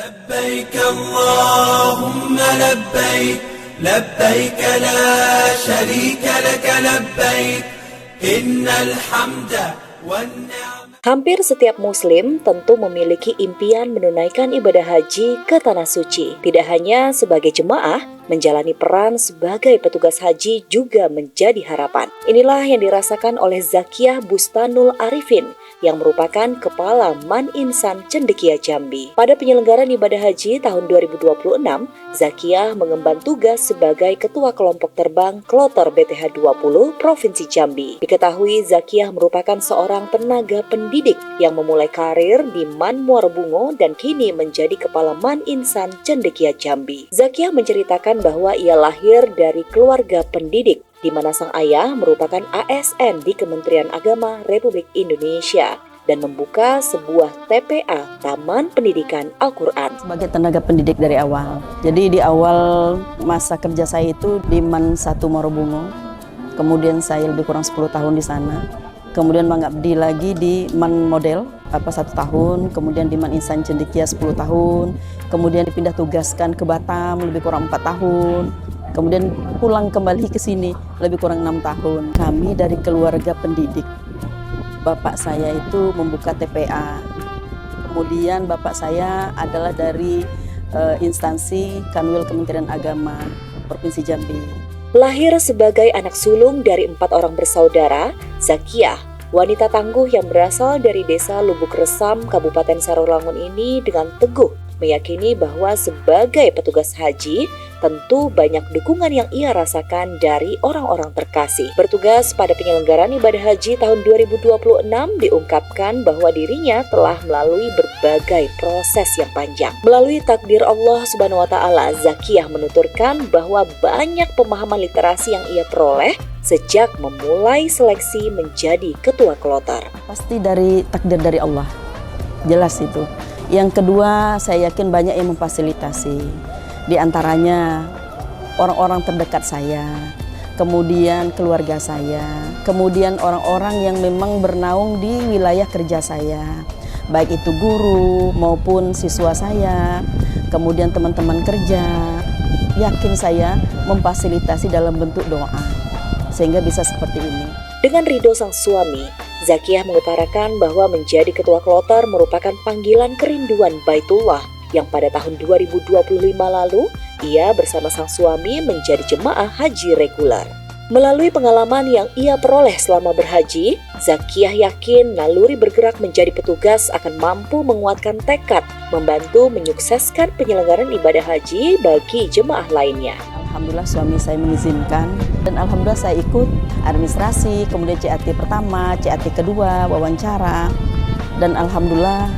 لبيك اللهم لبيك لبيك لا شريك لك لبيك إن الحمد والنعمة. Hampir setiap muslim tentu memiliki impian menunaikan ibadah haji ke Tanah Suci. Tidak hanya sebagai jemaah, menjalani peran sebagai petugas haji juga menjadi harapan. Inilah yang dirasakan oleh Zakiyah Bustanul Arifin yang merupakan Kepala Man Insan Cendekia Jambi. Pada penyelenggaraan ibadah haji tahun 2026, Zakiyah mengemban tugas sebagai Ketua Kelompok Terbang Kloter BTH 20 Provinsi Jambi. Diketahui Zakiyah merupakan seorang tenaga pendidik yang memulai karir di Man Muara Bungo dan kini menjadi Kepala Man Insan Cendekia Jambi. Zakiyah menceritakan bahwa ia lahir dari keluarga pendidik, di mana sang ayah merupakan ASN di Kementerian Agama Republik Indonesia dan membuka sebuah TPA, Taman Pendidikan Al-Quran. Sebagai tenaga pendidik dari awal. Jadi di awal masa kerja saya itu di Man 1 Muara Bungo. Kemudian saya lebih kurang 10 tahun di sana. Kemudian mengabdi lagi di Man Model 1 tahun, kemudian di Man Insan Cendekia 10 tahun, kemudian dipindah tugaskan ke Batam lebih kurang 4 tahun. Kemudian pulang kembali ke sini lebih kurang 6 tahun. Kami dari keluarga pendidik. Bapak saya itu membuka TPA. Kemudian bapak saya adalah dari instansi Kanwil Kementerian Agama Provinsi Jambi. Lahir sebagai anak sulung dari 4 orang bersaudara, Zakiyah, wanita tangguh yang berasal dari desa Lubuk Resam, Kabupaten Sarolangun ini dengan teguh meyakini bahwa sebagai petugas haji, tentu banyak dukungan yang ia rasakan dari orang-orang terkasih. Bertugas pada penyelenggaraan ibadah haji tahun 2026 diungkapkan bahwa dirinya telah melalui berbagai proses yang panjang. Melalui takdir Allah Subhanahu wa Ta'ala, Zakiyah menuturkan bahwa banyak pemahaman literasi yang ia peroleh sejak memulai seleksi menjadi ketua kloter. Pasti dari takdir dari Allah, jelas itu. Yang kedua, saya yakin banyak yang memfasilitasi. Di antaranya orang-orang terdekat saya, kemudian keluarga saya, kemudian orang-orang yang memang bernaung di wilayah kerja saya, baik itu guru maupun siswa saya, kemudian teman-teman kerja. Yakin saya memfasilitasi dalam bentuk doa, sehingga bisa seperti ini. Dengan ridho sang suami, Zakiyah mengutarakan bahwa menjadi ketua kloter merupakan panggilan kerinduan Baitullah yang pada tahun 2025 lalu ia bersama sang suami menjadi jemaah haji reguler. Melalui pengalaman yang ia peroleh selama berhaji, Zakiyah yakin naluri bergerak menjadi petugas akan mampu menguatkan tekad membantu menyukseskan penyelenggaraan ibadah haji bagi jemaah lainnya. Alhamdulillah suami saya mengizinkan dan alhamdulillah saya ikut administrasi, kemudian CAT pertama, CAT kedua, wawancara, dan alhamdulillah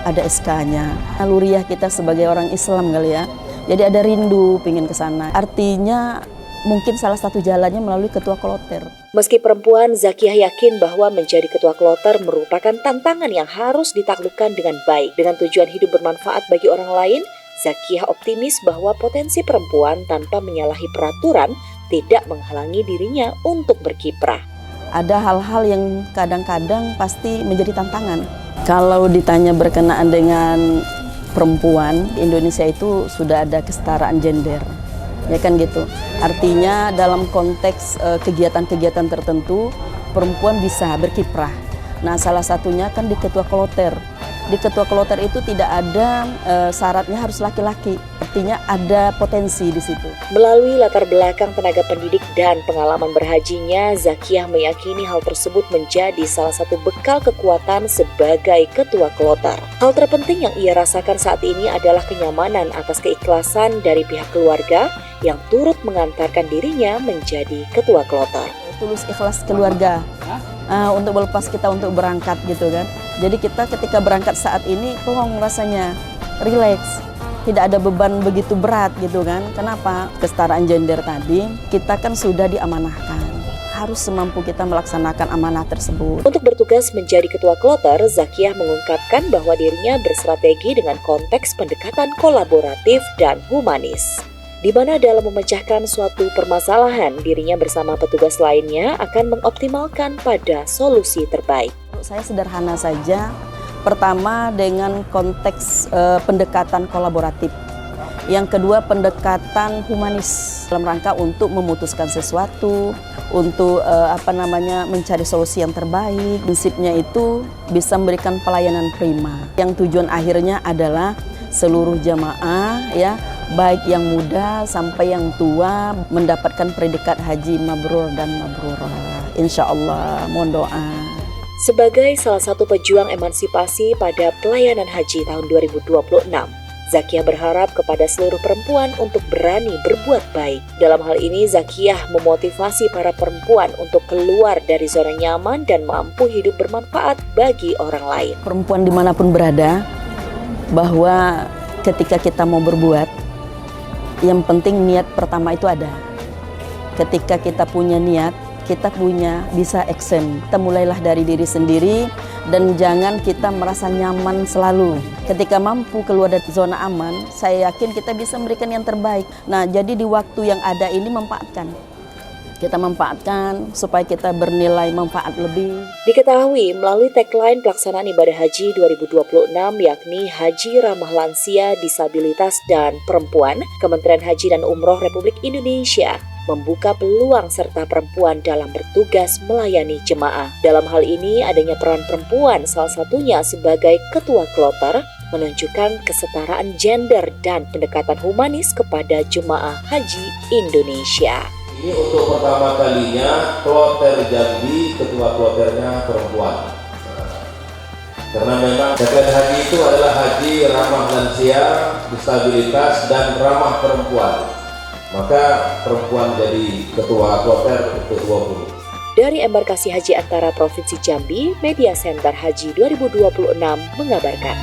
ada SK-nya. Naluriah kita sebagai orang Islam kali ya, jadi ada rindu pingin ke sana. Artinya mungkin salah satu jalannya melalui ketua kloter. Meski perempuan, Zakiyah yakin bahwa menjadi ketua kloter merupakan tantangan yang harus ditaklukkan dengan baik. Dengan tujuan hidup bermanfaat bagi orang lain, Zakiyah optimis bahwa potensi perempuan tanpa menyalahi peraturan tidak menghalangi dirinya untuk berkiprah. Ada hal-hal yang kadang-kadang pasti menjadi tantangan. Kalau ditanya berkenaan dengan perempuan, Indonesia itu sudah ada kesetaraan gender. Ya kan gitu. Artinya dalam konteks kegiatan-kegiatan tertentu, perempuan bisa berkiprah. Nah, salah satunya kan di ketua kloter. Di ketua kloter itu tidak ada syaratnya harus laki-laki, artinya ada potensi di situ. Melalui latar belakang tenaga pendidik dan pengalaman berhajinya, Zakiyah meyakini hal tersebut menjadi salah satu bekal kekuatan sebagai ketua kloter. Hal terpenting yang ia rasakan saat ini adalah kenyamanan atas keikhlasan dari pihak keluarga yang turut mengantarkan dirinya menjadi ketua kloter. Tulus ikhlas keluarga untuk melepas kita untuk berangkat gitu kan. Jadi kita ketika berangkat saat ini plong rasanya, rileks, tidak ada beban begitu berat gitu kan. Kenapa? Kesetaraan gender tadi kita kan sudah diamanahkan. Harus semampu kita melaksanakan amanah tersebut. Untuk bertugas menjadi ketua kloter, Zakiyah mengungkapkan bahwa dirinya berstrategi dengan konteks pendekatan kolaboratif dan humanis, di mana dalam memecahkan suatu permasalahan, dirinya bersama petugas lainnya akan mengoptimalkan pada solusi terbaik. Saya sederhana saja, Pertama dengan konteks pendekatan kolaboratif. Yang kedua pendekatan humanis dalam rangka untuk memutuskan sesuatu, untuk mencari solusi yang terbaik. Prinsipnya itu bisa memberikan pelayanan prima. Yang tujuan akhirnya adalah seluruh jamaah ya, baik yang muda sampai yang tua mendapatkan predikat haji mabrur dan mabrurah. Insya Allah, mohon doa. Sebagai salah satu pejuang emansipasi pada pelayanan haji tahun 2026, Zakiyah berharap kepada seluruh perempuan untuk berani berbuat baik. Dalam hal ini, Zakiyah memotivasi para perempuan untuk keluar dari zona nyaman dan mampu hidup bermanfaat bagi orang lain. Perempuan dimanapun berada, bahwa ketika kita mau berbuat, yang penting niat pertama itu ada. Ketika kita punya niat, kita bisa action. Kita mulailah dari diri sendiri dan jangan kita merasa nyaman selalu. Ketika mampu keluar dari zona aman, saya yakin kita bisa memberikan yang terbaik. Nah, jadi di waktu yang ada ini kita manfaatkan supaya kita bernilai manfaat lebih. Diketahui melalui tagline pelaksanaan ibadah haji 2026 yakni Haji Ramah Lansia, Disabilitas, dan Perempuan, Kementerian Haji dan Umroh Republik Indonesia membuka peluang serta perempuan dalam bertugas melayani jemaah. Dalam hal ini adanya peran perempuan salah satunya sebagai ketua kloter menunjukkan kesetaraan gender dan pendekatan humanis kepada jemaah haji Indonesia. Ini untuk pertama kalinya kloter Jambi, ketua kloternya perempuan. Karena memang tagline haji itu adalah haji ramah lansia, disabilitas, dan ramah perempuan. Maka perempuan jadi ketua kloter ke-20. Dari Embarkasi Haji Antara Provinsi Jambi, Media Center Haji 2026 mengabarkan.